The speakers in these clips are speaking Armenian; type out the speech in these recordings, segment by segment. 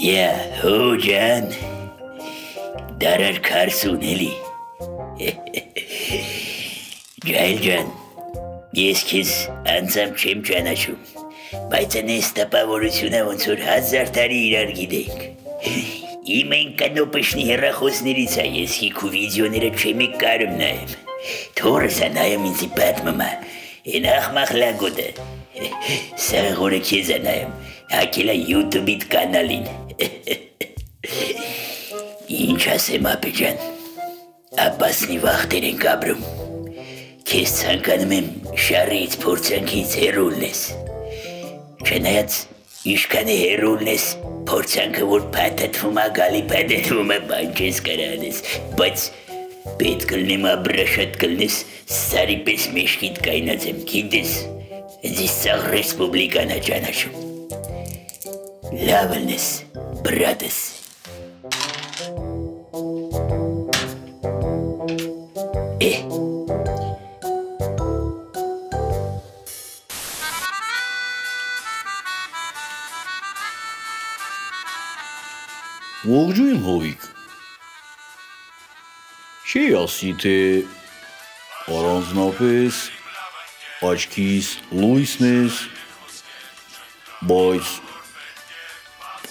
Հո ջան, դարար 40 էլի։ Ջայլ ջան, ես քեզ անձամբ չեմ ճանաչում, բայց այս տպավորությունը ոնց որ 1000 տարի իրար գիտենք։ Իմ այն կանոպշնի հեռախոսներից է, ես հիքու վիդեոները չեմ կարում նայեմ։ Թորս է նայում ինձի պատմում է, են ախմախ լագոտ է։ Սաղ օրը քեզ է նայում, հակել է YouTube-իդ կանալին։ Ինչ ասեմ ապի ջան, ապասնի վախտեր ենք ապրում, քեզ ցանկանում եմ շարից փորձանքից հեռու լնես, չնայած ինչքան է հեռու լնես, փորձանքը որ փաթաթվում է, գալի փաթաթվում է, բան չես կարանես, բայց պետք կլնեմ ապրաշատ կլնես, սարի պես մեջքիդ կայնացեմ, գիտես, ձիս սաղ ռեսպուբլիկան է ճանաչում, լավ լնես, բրատս։ Ողջույն հովիկ, չի ասի, թե առանձնապես աչքիս լույսն ես, բայց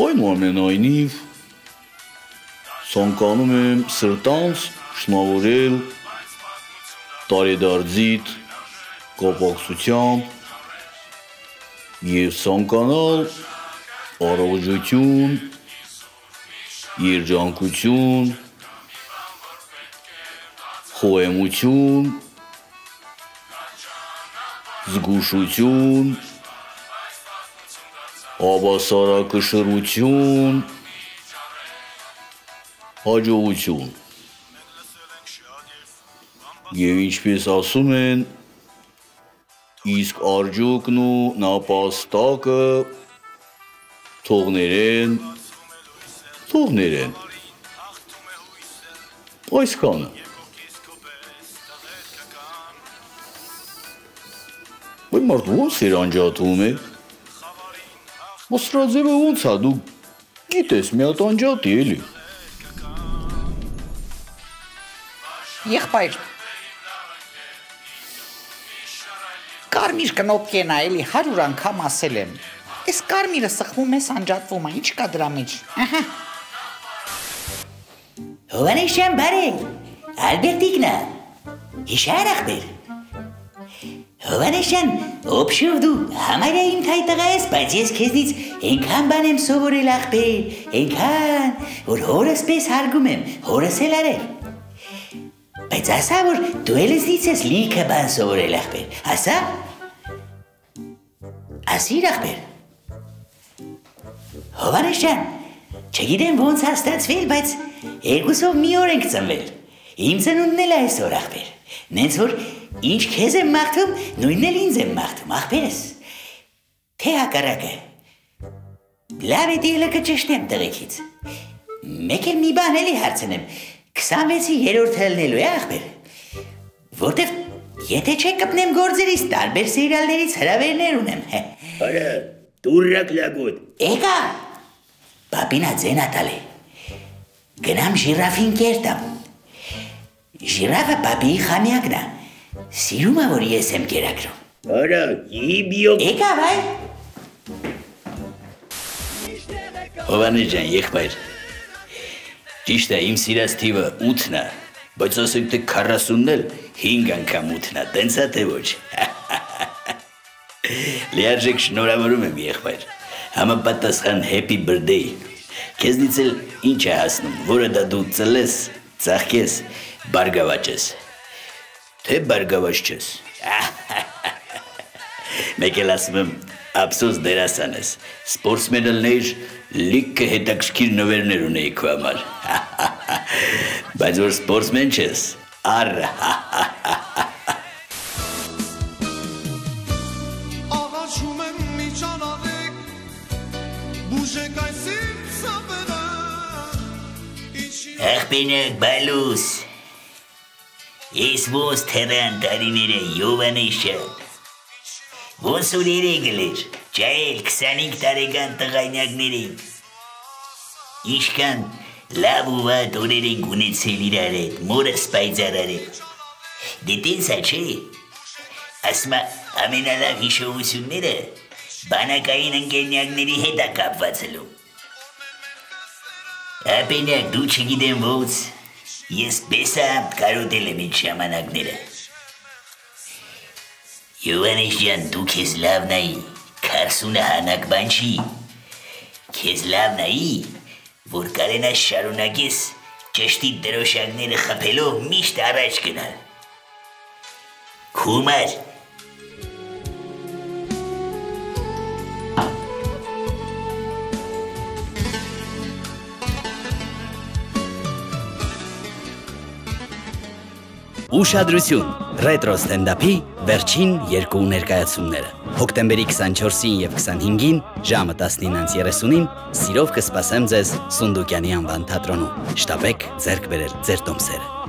այնուամենայնիվ ցանկանում եմ սրտանց շնորհավորել տարեդարձիդ կապակցությամբ և ցանկանալ առողջություն, երջանկություն, խոհեմություն, զգուշություն, հավասարակշռություն, հաջողություն և ինչպես ասում են, իսկ արջուկն ու նապաստակը թողներեն, այսքանը։ Ոյ մարդ ոնց էր անջատվում է, սրաձևը ոնց է, դու գիտես մի հատ անջատի էլի։ Եղբայր, կարմիր կնոպկեն է էլի 100 անգամ ասել եմ, այս կարմիրը սխվում ես անջատվում է, ինչ կա դրա մեջ, Հովանես ջան բարի, Ալբերտիկն է, հիշար ախպեր։ Հովանես ջան, օբշով դու համարյա իմ թայ տղա ես, բայց ես քեզնից ենքան բան եմ սովորել ախպեր, ենքան, որ հորս պես հարգում եմ, հորս էլ արել։ Բայց ասա, որ դու էլ զնից ես լիքը բան սովորել ախպեր, ասա։ Ասիր ախպեր։ Հովանես ջան, չգիտեմ ոնց հաստատվել, բայց երկուսով մի օր ենք ծնվել, իմ ծնունդն էլ այսօր ախպեր, նենց որ ինչ քեզ եմ մաղթում, նույնն էլ ինձ եմ մաղթում, ախպերս, թե հակառակը, լավ է դիելը կճշտեմ տղեկից, մեկ էլ մի բան էլի հարցնեմ, 26-ի երորդ հլնելու է ախպեր, որտև եթե չէ կպնեմ գործերից, տարբեր սերիալներից հրավերներ ունեմ, Արա, դուրրակ լագոտ, Էկա, պապինա ձենա տալի, գնամ ժիրաֆին կերտամ, ժիրաֆը պապիի խամյակն է, սիրում է, որ ես եմ կերակրում։ Արա, իբիոք։ Էկա, վայ։ Հովանես ջան, եղբայր, ճիշտ է, իմ սիրած թիվը 8-ն է, բայց ասեք թե 40-ն էլ 5 անգամ 8-ն է, տենց է թե ոչ։ Լիարժեք շնորհավորում եմ եղբայր, համապատասխան happy birthday, քեզնից էլ ինչ է հասնում, որը դա դու ծլես, ծաղկես, բարգավաճես, թե բարգավաճ չես, մեկ էլ ասում եմ, ափսոս դերասան ես, սպորտսմեն ելնեիր, լիքը հետաքրքիր նվերներ ունեի քո համար, բայց որ սպորտսմեն չես, առ, Ախպենակ բալուս, ես ոնց թերան տարիները Հովանես ջան, ոնց որ երեգել էր, ճայել 25 տարեկան տղայնյակներին, Իշքան լավ ու վատ օրեր ենք ունեցել իրար հետ, մորս պայծառար հետ։ Դե տենսա չէ։ Ասմա ամենալավ հիշողությունները բանակային ընկերնյակների հետ է կապվածելու։ Ապենյակ դու չգիտեմ ոնց, ես բեսամբ կարոտել եմ այդ ժամանակները։ Յովանես ջան, դու քեզ լավ նայի, 40 հանակ բան չի, քեզ լավ նայի, որ կարենաս շարունակես ճշտի դրոշակները խփելով միշտ առաջ գնալ։ Քումար Ուշադրություն, ռետրո ստենդափի վերջին երկու ներկայացումները։ Հոկտեմբերի 24-ին և 25-ին ժամը 19:30-ին սիրով կսպասեմ ձեզ Սունդուկյանի անվան թատրոնում։ Շտապեք ձեռք բերել ձեր տոմսերը։